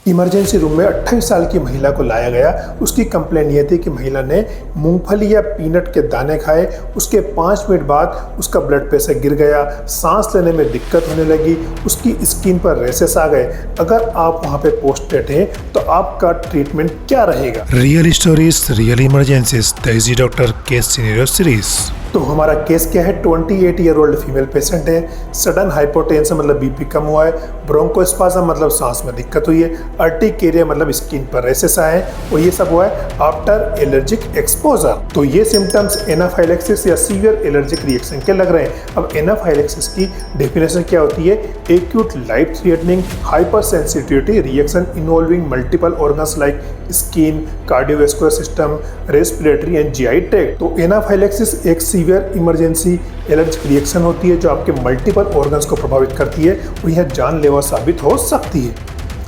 Emergency room में 28 साल की महिला को लाया गया। उसकी कंप्लेंट ये थी कि महिला ने मूंगफली या पीनट के दाने खाए, उसके 5 मिनट बाद उसका ब्लड प्रेशर गिर गया, सांस लेने में दिक्कत होने लगी, उसकी स्किन पर रेसेस आ गए। अगर आप वहां पे पोस्टेड हैं तो आपका ट्रीटमेंट क्या रहेगा? Real stories, real emergencies, the easy doctor case scenario series. तो हमारा केस क्या है? 28 ईयर ओल्ड फीमेल पेशेंट है। सडन हाइपोटेंशन मतलब बीपी कम हुआ है, ब्रोंकोस्पाज्म मतलब सांस में दिक्कत हुई है, अर्टिकेरिया मतलब स्किन पर रेसेस आए हैं और ये सब हुआ है आफ्टर एलर्जिक एक्सपोजर। तो ये सिम्टम्स एनाफाइलेक्सिस या सीवियर एलर्जिक रिएक्शन के लग रहे हैं। अब एनाफाइलेक्सिस की डेफिनेशन क्या होती है? Acute life threatening hyper sensitivity reaction involving multiple organs like skin, cardiovascular system, respiratory and GI tract. तो एनाफाइलेक्सिस एक सीवियर इमरजेंसी एलर्जिक रिएक्शन होती है जो आपके मल्टीपल ऑर्गन्स को प्रभावित करती है और यह जानलेवा साबित हो सकती है।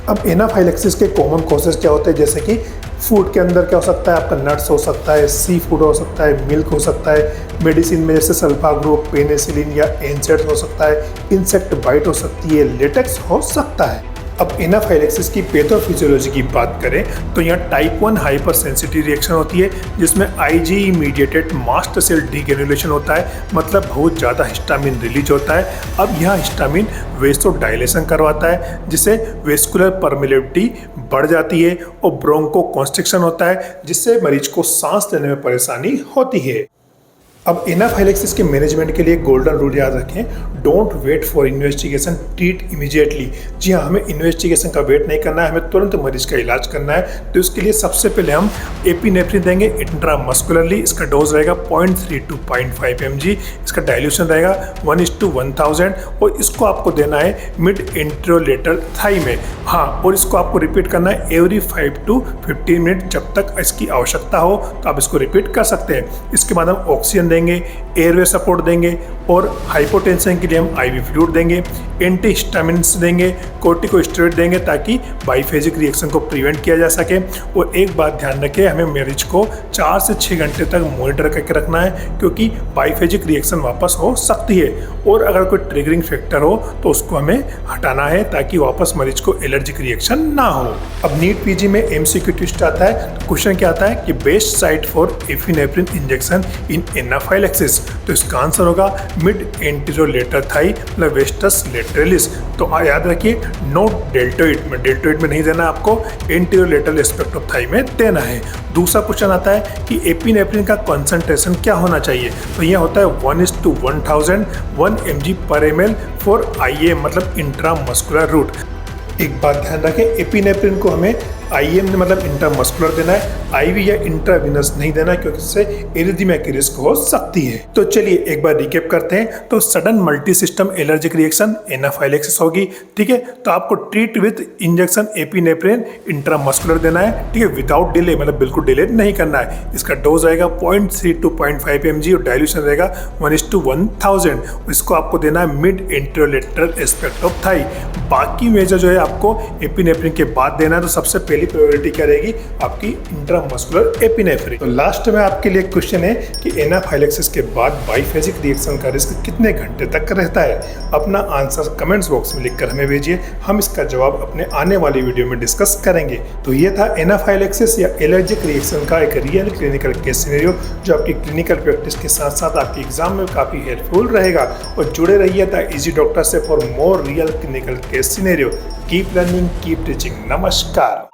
अब एनाफाइलेक्सिस के कॉमन कॉजेज क्या होते हैं? जैसे कि फूड के अंदर क्या हो सकता है? आपका नट्स हो सकता है, सी फूड हो सकता है, मिल्क हो सकता है, मेडिसिन में जैसे सल्फा ग्रुप, पेनिसिलिन या एनसेड हो सकता है, इंसेक्ट बाइट हो सकती है, लेटेक्स हो सकता है। अब एनाफाइलेक्सिस की पैथोफिजियोलॉजी की बात करें तो यहाँ टाइप 1 हाइपर सेंसिटिव रिएक्शन होती है जिसमें IgE mediated mast cell degranulation होता है, मतलब बहुत ज़्यादा हिस्टामिन रिलीज होता है। अब यह हिस्टामिन वेसोडाइलेशन करवाता है जिससे वेस्कुलर परमिलेबिलिटी बढ़ जाती है और ब्रोंको कॉन्स्ट्रिक्शन होता है जिससे मरीज को सांस लेने में परेशानी होती है। अब एनाफाइलेक्सिस के मैनेजमेंट के लिए गोल्डन रूल याद रखें, don't wait for investigation, treat immediately. जी हाँ, हमें इन्वेस्टिगेशन का वेट नहीं करना है, हमें तुरंत मरीज का इलाज करना है। तो इसके लिए सबसे पहले हम एपिनेफ्रिन देंगे इंट्रामस्कुलरली। इसका डोज रहेगा 0.3 to 0.5 mg। इसका डाइल्यूशन रहेगा 1:1000 और इसको आपको देना है मिड एंटेरोलेटरल थाई में। हाँ, और इसको आपको रिपीट करना है एवरी 5 to 15 मिनट जब तक इसकी आवश्यकता हो, तो आप इसको रिपीट कर सकते हैं। इसके बाद हम ऑक्सीजन देंगे, एयरवे सपोर्ट देंगे और हाइपोटेंशन के लिए हम आईवी फ्लूइड देंगे, एंटीहिस्टामिन्स देंगे, कोर्टिकोस्टेरॉइड देंगे ताकि बाइफेजिक रिएक्शन को प्रिवेंट किया जा सके। और एक बात ध्यान रखें, हमें मरीज को 4 से 6 घंटे तक मॉनिटर करके रखना है क्योंकि बाइफेजिक रिएक्शन वापस हो सकती है और अगर कोई ट्रिगरिंग फैक्टर हो तो उसको हमें हटाना है ताकि वापस मरीज को एलर्जिक रिएक्शन ना हो। अब नीट पीजी में एमसीक्यू ट्विस्ट आता है। तो क्वेश्चन क्या आता है कि best site for epinephrine injection in anaphylaxis? तो इसका आंसर होगा मिड एंटेरोलेटरल थाई मतलब वेस्टस लेटरलिस। तो याद रखिए, नो डेल्टोइड में, डेल्टोइड में नहीं देना आपको, एंटेरोलेटरल एस्पेक्ट ऑफ थाई में देना है। दूसरा क्वेश्चन आता है कि एपिनेफ्रिन का कंसंट्रेशन क्या होना चाहिए? तो यह होता है 1:1000 1 mg पर ml फॉर आईएम मतलब इंट्रामस्कुलर रूट। एक बात ध्यान रखें, एपिनेफ्रिन को हमें आईएम मतलब इंट्रामस्कुलर देना है, आईवी या इंट्राविनस नहीं देना क्योंकि इससे एरिथमिया की रिस्क हो सकती है। तो चलिए एक बार रिकैप करते हैं। तो sudden multi system allergic reaction anaphylaxis होगी, ठीक है। तो आपको treat with injection epinephrine intramuscular देना है, ठीक है, विदाउट डिले, मतलब बिल्कुल डिले नहीं करना है। इसका डोज रहेगा 0.3 to 0.5 mg और डाइल्यूशन रहेगा 1:1000। इसको आपको देना है mid anterolateral aspect of thigh. बाकी मेजर जो है आपको एपिनेफ्रिन के बाद देना है। तो सबसे पहली प्रायोरिटी क्या रहेगी? आपकी इंट्रामस्कुलर एपिनेफ्रिन। तो लास्ट में आपके लिए क्वेश्चन है कि एनाफाइलेक्सिस के बाद बाइफेजिक रिएक्शन का रिस्क कितने घंटे तक रहता है? अपना आंसर कमेंट्स बॉक्स में लिखकर हमें भेजिए, हम इसका जवाब अपने आने वाली वीडियो में डिस्कस करेंगे। तो ये था एनाफाइलेक्सिस या एलर्जिक रिएक्शन का एक रियल क्लिनिकल केस सिनेरियो जो आपकी क्लिनिकल प्रैक्टिस के साथ साथ आपके एग्जाम में काफी हेल्पफुल रहेगा। और जुड़े रहिए द इजी डॉक्टर से for more real clinical case scenario. Keep learning, keep teaching. नमस्कार।